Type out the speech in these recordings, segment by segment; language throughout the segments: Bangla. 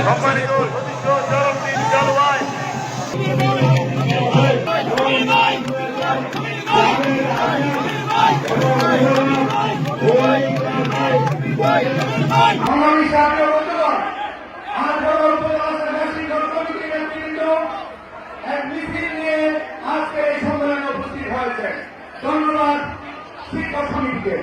সম্মানিত সদস্য চরমদিন জলবায় ধন্যবাদ শিক্ষক সমিতিকে।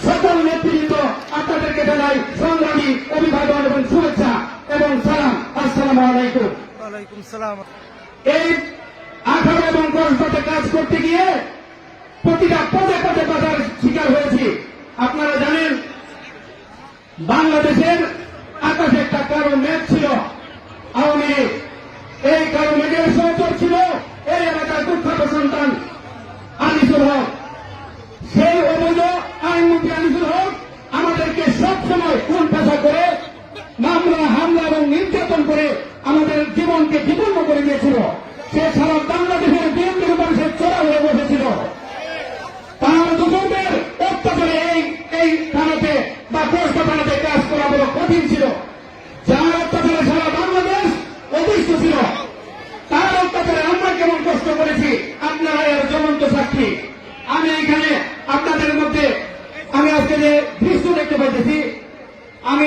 সকল নেতৃত্ব আপনাদেরকে জানাই সংগ্রামী অভিবাদন এবং শুভেচ্ছা এবং সালাম। আসসালামু আলাইকুম। ওয়ালাইকুম সালাম। এই 18 এবং কক্সবাজারে কাজ করতে গিয়ে প্রতিটা পদে পদে বাধার শিকার হয়েছি। আপনারা জানেন বাংলাদেশের আকাশে একটা কালো মেঘ ছিল আওয়ামী লীগ। এই কালো মেঘের সহচর ছিল এই এলাকার কুখ্যাত সন্তান আনিসুল হক। সেই অবৈধ আইনমন্ত্রী আনিসুল হক আমাদেরকে সবসময় কোণঠাসা করে মামলা হামলা এবং নির্যাতন করে আমাদের জীবনকে বিপন্ন করে দিয়েছিল। সে সারা বাংলাদেশের বিএনপির উপর সে চড়া হয়ে বসেছিল। তার দুজনের অত্যাচারে এই থানাতে বা কষ্ট থানাতে কাজ করা বড় কঠিন ছিল। যার অত্যাচারে সারা বাংলাদেশ অতিষ্ঠ ছিল, তার অত্যাচারে আমরা কেমন কষ্ট করেছি আপনারা এর জ্বলন্ত সাক্ষী। আমি এখানে আপনাদের মধ্যে আমি আজকে যে দৃশ্য দেখতে পাইতেছি, আমি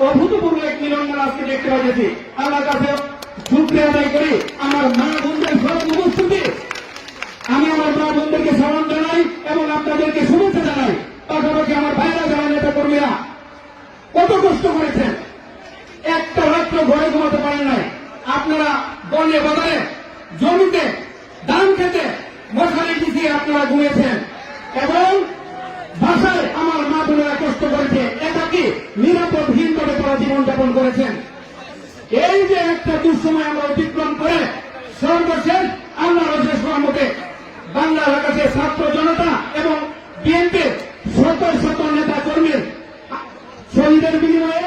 অভূতপূর্ব এক মিলন আজকে দেখতে পাইতেছি। আমার কাছে শুক্রিয়া আদায় করি আমার মা বোনদের সব উপস্থিতি। আমি আমার মা বোনদেরকে সালাম জানাই এবং আপনাদেরকে শুভেচ্ছা জানাই। পাশাপাশি আমার ভাইরা যারা নেতা কর্মীরা কত কষ্ট করেছেন, একটা রাত্র ঘরে ঘুমাতে পারেন নাই। আপনারা বনে বাজারে জমিতে ধান খেতে মশারি পিছিয়ে আপনারা ঘুমিয়েছেন এবং ভাষায় আমার মা বোনেরা কষ্ট করেছে, একাকি নিরাপদহীনভাবে তারা জীবনযাপন করেছেন। এই যে একটা দুঃসময় আমরা অতিক্রম করে সর্বশেষ আল্লাহ রসের সহমতে বাংলার আকাশে ছাত্র জনতা এবং বিএনপির শত শত নেতা কর্মীর শহীদের বিনিময়ে,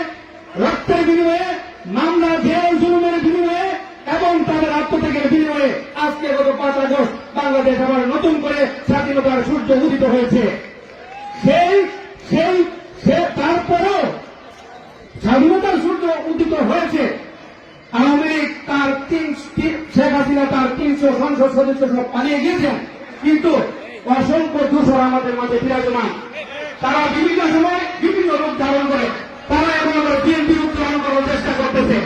রক্তের বিনিময়ে, মামলা জেল জুলুমের বিনিময়ে এবং তাদের আত্মত্যাগের বিনিময়ে আজকে গত 5 আগস্ট বাংলাদেশ আবার নতুন করে স্বাধীনতার সূর্য উদিত হয়েছে। তারপরেও স্বাধীনতার সূর্য উদিত হয়েছে। আওয়ামী লীগ তার শেখ হাসিনা তার 300 সংসদ সদস্য সব পালিয়ে গিয়েছেন, কিন্তু অসংখ্য দূষণ আমাদের মাঝে বিরাজমান। তারা বিভিন্ন সময় বিভিন্ন রূপ ধারণ করে তারা এখন আবার বিএনপির উত্তোলন করার চেষ্টা করতেছে।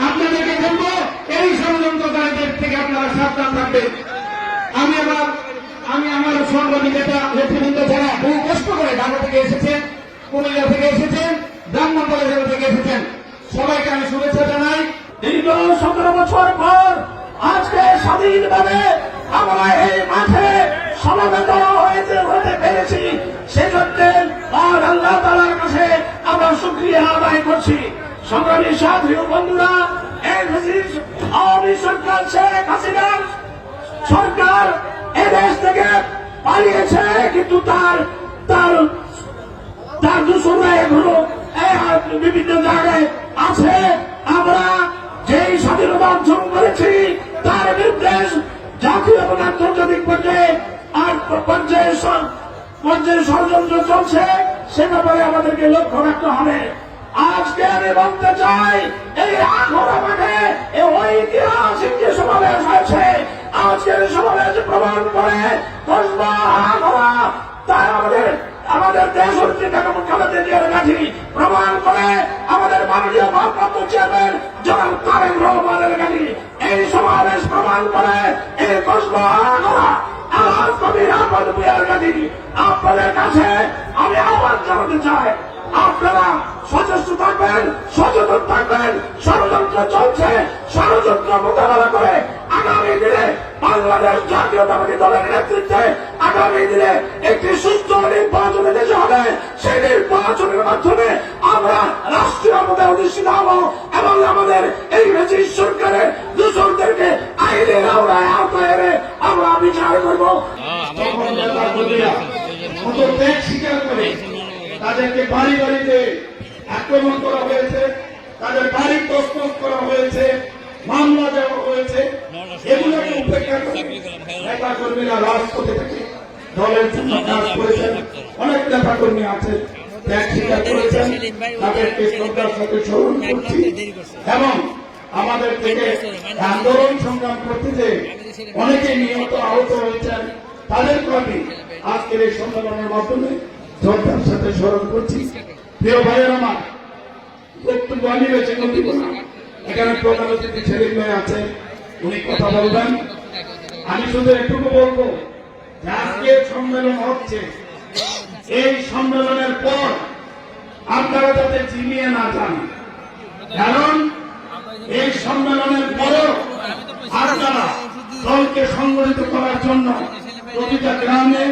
আপনাদেরকে বলবো এই ষড়যন্ত্রকারীদের থেকে আপনারা সাবধান থাকবেন। আমি আমার সংগ্রামী নেতৃবৃন্দ যারা বহু কষ্ট করে ঢাকা থেকে এসেছেন, কুমিল্লা থেকে এসেছেন, ব্রাহ্মণবাড়িয়া জেলা থেকে এসেছেন, সবাইকে আমি শুভেচ্ছা জানাই। দীর্ঘ 17 বছর পর আজকে স্বাধীনভাবে আমরা এই মাঠে সমাবেত হতে পেরেছি। সেজন্য আর আল্লাহ তাআলার কাছে আমরা শুকরিয়া আদায় করছি। সংগ্রামী সাথী ও বন্ধুরা, আওয়ামী সরকার শেখ হাসিনার সরকার এদেশ থেকে পালিয়েছে, কিন্তু তার দূষণরা এখনো বিভিন্ন জায়গায় আছে। আমরা যেই স্বাধীনতা অর্জন করেছি তার বিরুদ্ধে জাতীয় এবং আন্তর্জাতিক পর্যায়ে ষড়যন্ত্র চলছে, সে ব্যাপারে আমাদেরকে লক্ষ্য রাখতে হবে। আজকে আমি বলতে চাই এই আখড়া মাঠে ঐতিহাসিক যে সমাবেশ হয়েছে, আজকের সমাবেশ প্রমাণ করে তাই আমাদের দেশ হচ্ছে খালেদা জিয়ার কাছে প্রমাণ করে আমাদের মাননীয় ভারপ্রাপ্ত চেয়ারম্যান জনাব তারেক রহমানের কাছে এই সমাবেশ প্রমাণ করে এই কসবা আলহাজ কবির আহমদ ভূঁইয়ার কাছে আপনাদের কাছে আমি আহ্বান জানাতে চাই, আপনারা সচেষ্ট থাকবেন, সচেতন থাকবেন। ষড়যন্ত্র চলছে, ষড়যন্ত্র মোকাবেলা করে আগামী দিনে বাংলাদেশ জাতীয়তাবাদী দলের নেতৃত্বে আগামী দিনে একটি সুস্থ নির্বাচনে দেশে হবে। সেই নির্বাচন নির্বাচনের মাধ্যমে আমরা রাষ্ট্রীয় পদে অধিষ্ঠিত হব এবং আমাদের এই ব্রিটিশ সরকারের দূষণদেরকে আইনের আওতায় এনে আমরা বিচার করব। ত্যাগ স্বীকার করে তাদেরকে বাড়ি বাড়িতে আক্রমণ করা হয়েছে, তাদের বাড়ি তছনছ করা হয়েছে, মামলা দেওয়া হয়েছে, এগুলোকে উপেক্ষা করে নেতা কর্মীরা রাজপথে থেকে দলের জন্য কাজ করেছেন। অনেক নেতা কর্মী আছেন ত্যাগ স্বীকার করেছেন, তাদেরকে শ্রদ্ধার সাথে স্মরণ করছি এবং আমাদের থেকে আন্দোলন সংগ্রাম করতে যে অনেকে নিহত আহত হয়েছেন তাদের প্রতি আজকের এই সম্মেলনের মাধ্যমে শ্রদ্ধার সাথে স্মরণ করছি। প্রিয় ভাইয়ের আমার, বক্তব্য আমি বেছে দিব না, এখানে প্রধান অতিথি সেলিম ভাই আছেন, উনি কথা বলবেন। আমি শুধু একটুকু বলবো যে আজকে সম্মেলন হচ্ছে, এই সম্মেলনের পর আপনারা যাতে চিনিয়ে না যান, কারণ এই সম্মেলনের পরও আপনারা দলকে সংগঠিত করার জন্য প্রতিটা গ্রামে,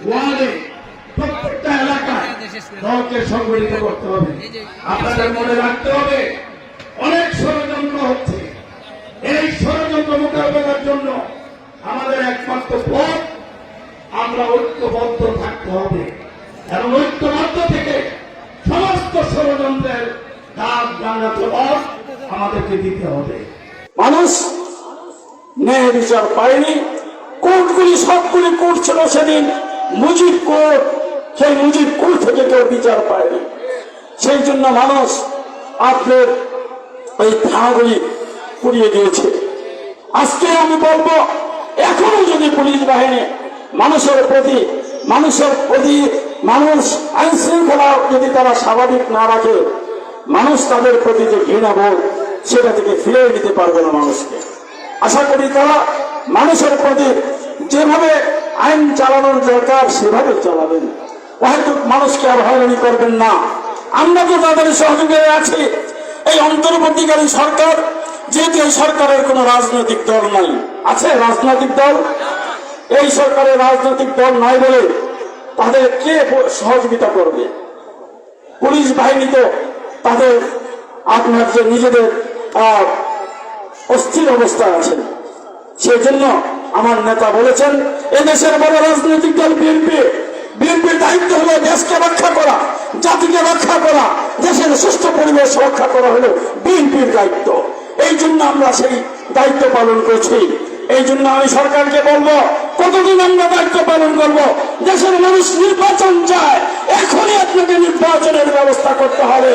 ওয়ার্ডে, প্রত্যেকটা এলাকায় দলকে সংগঠিত করতে হবে। আপনাদের মনে রাখতে হবে অনেক ষড়যন্ত্র হচ্ছে, এই ষড়যন্ত্র মোকাবেলার জন্য আমাদের একমাত্র পথ আমরা ঐক্যবদ্ধ থাকতে হবে এবং ঐক্যবদ্ধ থেকে সমস্ত ষড়যন্ত্রের দাগ ভাঙা জবাব আমাদেরকে দিতে হবে। মানুষ ন্যায় বিচার পায়নি, কোর্টগুলি সবগুলি কোর্ট ছিল সেদিন মুজিব কোর্ট, সেই মুজিব কোর্ট থেকে কেউ বিচার পায়নি। সেই জন্য মানুষ আপনার এই থানাগুলি পুড়িয়ে দিয়েছে। আজকে আমি বলবো, এখনো যদি পুলিশ বাহিনী মানুষের প্রতি মানুষ আইন শৃঙ্খলা যদি তারা স্বাভাবিক না রাখে, মানুষ তাদের প্রতি যে ঘৃণাবোধ সেটা থেকে ফিরে দিতে পারবে না মানুষকে। আশা করি তারা মানুষের প্রতি যেভাবে আইন চালানোর দরকার সেভাবে চালাবেন, হয়তো মানুষকে আর হয়রানি করবেন না। আমরা তো তাদের সহযোগিতায় আছি। এই অন্তর্বর্তীকালীন সরকার, যেহেতু এই সরকারের কোন রাজনৈতিক দল নাই, আছে রাজনৈতিক দল, এই সরকারের রাজনৈতিক দল নাই বলে তাদের কে সহযোগিতা করবে? পুলিশ বাহিনী তো তাদের আপনার যে নিজেদের অস্থির অবস্থায় আছেন। সেই জন্য আমার নেতা বলেছেন, এদেশের বড় রাজনৈতিক দল বিএনপি, বিএনপির দায়িত্ব হলো দেশকে রক্ষা করা, জাতিকে রক্ষা করা, দেশের সুস্থ পরিবেশ রক্ষা করা হলো বিএনপির দায়িত্ব। এই জন্য আমরা সেই দায়িত্ব পালন করছি। এই জন্য আমি সরকারকে বলবো, কতদিন আমরা দায়িত্ব পালন করব? দেশের মানুষ নির্বাচন চায়, এখনই আপনাকে নির্বাচনের ব্যবস্থা করতে হবে।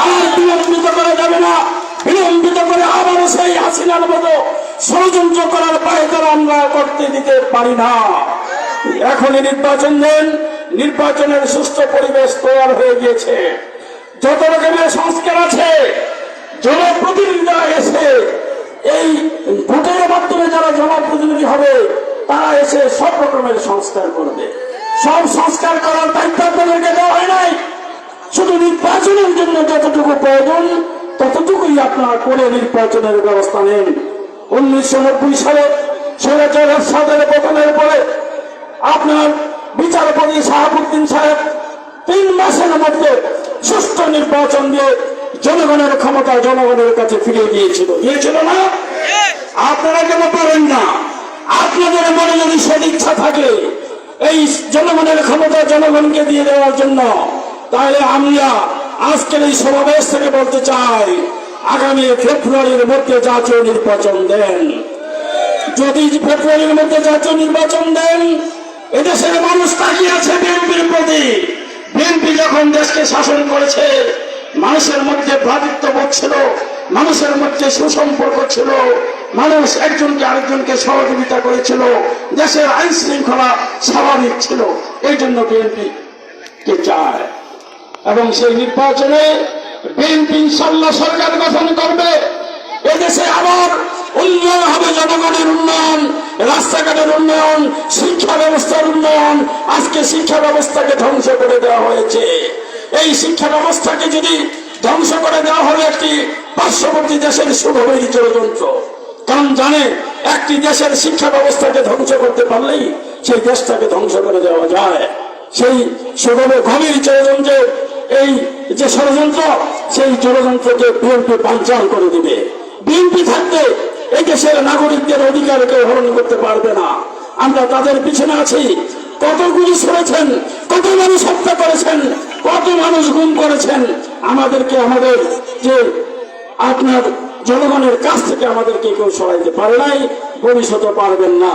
আর বিলম্বিত করা যাবে না। বিলম্বিত করে আবারও সেই হাসিনার মতো ষড়যন্ত্র করার পায়তারা আমরা করতে দিতে পারি না। এখনই নির্বাচন দেন, নির্বাচনের সুস্থ পরিবেশ তৈরি হয়ে গিয়েছে। যত রকমের সংস্কার আছে, জনপ্রতিনিধিরা এসে এই ভোটের মাধ্যমে যারা জনপ্রতিনিধি হবে তারা এসে সব রকমের সংস্কার করবে। সব সংস্কার করার দায়িত্ব আপনাদেরকে দেওয়া হয় নাই। শুধু নির্বাচনের জন্য যতটুকু প্রয়োজন ততটুকুই আপনারা করে নির্বাচনের ব্যবস্থা নেন। 1990 সালে স্বৈরাচার এরশাদের পতনের পরে আপনার বিচারপতি শাহাবুদ্দিন সাহেব 3 মাসের মধ্যে সুষ্ঠু নির্বাচন দিয়ে জনগণের ক্ষমতা জনগণের কাছে ফিরিয়ে দিয়েছিল না? আপনারা কেন পারেন না? আপনাদের মনে যদি সদিচ্ছা থাকে এই জনগণের ক্ষমতা জনগণকে দিয়ে দেওয়ার জন্য, তাহলে আমরা আজকের এই সমাবেশ থেকে বলতে চাই, আগামী ফেব্রুয়ারির মধ্যে জাতীয় নির্বাচন দেন। যদি ফেব্রুয়ারির মধ্যে জাতীয় নির্বাচন দেন, এদেশের মানুষ তাকিয়ে আছে বিএনপির প্রতি। বিএনপি যখন দেশকে শাসন করেছে, মানুষের মধ্যে ভ্রাতৃত্ববোধ ছিল, মানুষের মধ্যে সুসম্পর্ক ছিল, মানুষ একজনকে আরেকজনকে সহযোগিতা করেছিল, দেশের আইন শৃঙ্খলা স্বাভাবিক ছিল। এই জন্য বিএনপি কে চায় এবং সেই নির্বাচনে বিএনপি ইনশাআল্লাহ সরকার গঠন করবে। এদেশে আবার উন্নয়ন হবে, জনগণের উন্নয়ন, রাস্তাঘাটের উন্নয়ন, শিক্ষা ব্যবস্থার উন্নয়ন। আজকে শিক্ষা ব্যবস্থাকে ধ্বংস করে দেওয়া হয়েছে। এই শিক্ষা ব্যবস্থাকে যদি ধ্বংস করে দেওয়া হবে একটি পার্শ্ববর্তী দেশের সুগভীর ষড়যন্ত্র। কারণ জানে, একটি দেশের শিক্ষা ব্যবস্থাকে ধ্বংস করতে পারলেই সেই দেশটাকে ধ্বংস করে দেওয়া যায়। সেই সুগভীর ষড়যন্ত্রে এই যে ষড়যন্ত্র, সেই ষড়যন্ত্রকে বিএনপি বানচাল করে দিবে। বিএনপি থাকতে এই দেশের নাগরিকদের অধিকার কেউ হরণ করতে পারবে না। আমরা তাদের পিছনে আছি। কত গুলি ছড়েছেন, কত মানুষ হত্যা করেছেন, কত মানুষ গুম করেছেন, আমাদেরকে আমাদের যে আপনার জনগণের কাছ থেকে আমাদেরকে কেউ সরাইতে পারে নাই, ভবিষ্যতে পারবেন না।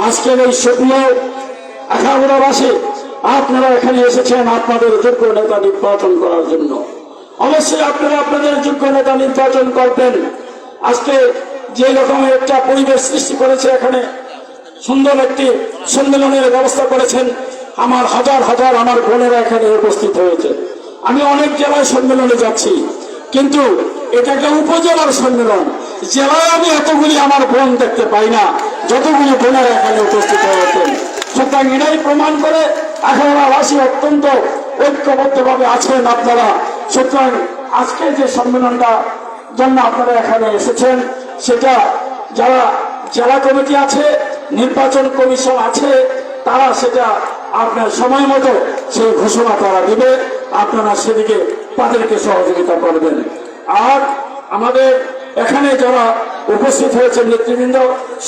আজকের এই সুপ্রিয় আখাউড়াবাসী, আপনারা এখানে এসেছেন আপনাদের যোগ্য নেতা নির্বাচন করার জন্য। অবশ্যই আপনারা আপনাদের যোগ্য নেতা নির্বাচন করবেন। আজকে যে রকমের একটা পরিবেশ সৃষ্টি করেছে, এখানে সুন্দর একটি সম্মেলনের ব্যবস্থা করেছেন। আমার হাজার হাজার আমার বোনেরা এখানে উপস্থিত হয়েছে। আমি অনেক জেলায় সম্মেলনে যাচ্ছি, কিন্তু এটা একটা উপজেলার সম্মেলন। জেলায় আমি এতগুলি আমার বোন দেখতে পাই না যতগুলি বোনেরা এখানে উপস্থিত হয়েছেন। সুতরাং এটাই প্রমাণ করে আখাউড়াবাসী অত্যন্ত ঐক্যবদ্ধভাবে আছেন আপনারা। সুতরাং আজকে যে সম্মেলনটা জন্য আপনারা এখানে এসেছেন, সেটা যারা জেলা কমিটি আছে, নির্বাচন কমিশন আছে, তারা সেটা আপনার সময় মতো সেই ঘোষণা তারা দিবে। আপনারা সেদিকে তাদেরকে সহযোগিতা করবেন। আর আমাদের এখানে যারা উপস্থিত হয়েছে নেতৃবৃন্দ,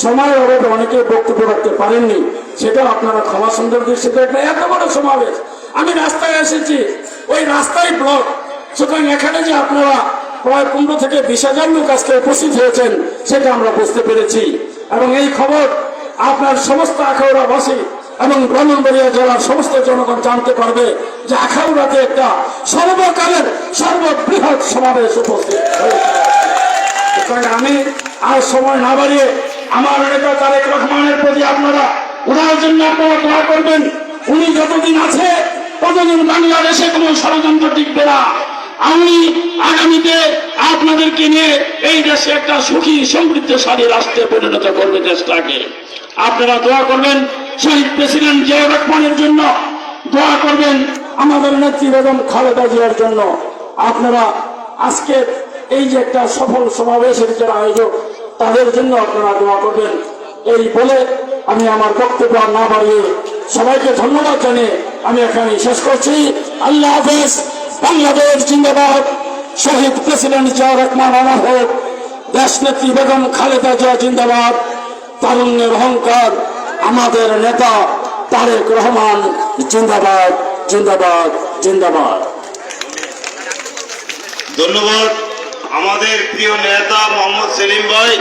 সময়ের অভাবে অনেকে বক্তব্য রাখতে পারেননি, সেটা আপনারা ক্ষমা সুন্দর দৃষ্টিতে দেখবেন। এত বড় সমাবেশ, আমি রাস্তায় এসেছি, ওই রাস্তায় ব্লক। সুতরাং এখানে যে আপনারা প্রায় 15 থেকে 20,000 লোক আজকে উপস্থিত হয়েছেন, সেটা আমরা বুঝতে পেরেছি। এবং এই খবর আপনার সমস্ত আখাউড়াবাসী এবং ব্রাহ্মণবাড়িয়া জেলার সমস্ত জনগণ জানতে পারবে যে আখাউড়াতে একটা সর্বকালের সর্ববৃহৎ সমাবেশ উপস্থিত হয়েছে। আমি আর সময় না বাড়িয়ে আমার নেতা তারেক রহমানের প্রতি আপনারা, ওনার জন্য আপনারা দোয়া করবেন। উনি যতদিন আছে ততদিন বাংলাদেশে কোনো ষড়যন্ত্র টিকবে না। আমি আগামীতে আপনাদেরকে নিয়ে এই দেশে একটা সুখী সমৃদ্ধশালী রাষ্ট্রে পরিণত করবে দেশটাকে। আপনারা দোয়া করবেন শহীদ প্রেসিডেন্ট জিয়াউর রহমানের জন্য, দোয়া করবেন আমাদের নেত্রী বেগম খালেদা জিয়ার জন্য। আপনারা আজকে এই যে একটা সফল সমাবেশের যারা আয়োজক, তাদের জন্য আপনারা দোয়া করবেন। এই বলে আমি আমার বক্তব্য না বাড়িয়ে সবাইকে ধন্যবাদ জানিয়ে আমি এখানে শেষ করছি। আল্লাহ হাফেজ। বাংলাদেশ জিন্দাবাদ। শহীদ প্রেসিডেন্ট জিয়াউর রহমান অমর হোক। দেশনেত্রী বেগম খালেদা জিয়া জিন্দাবাদ। তারুণ্যের অহংকার আমাদের নেতা তারেক রহমান জিন্দাবাদ, জিন্দাবাদ, জিন্দাবাদ। ধন্যবাদ আমাদের প্রিয় নেতা মোহাম্মদ সেলিম ভাই।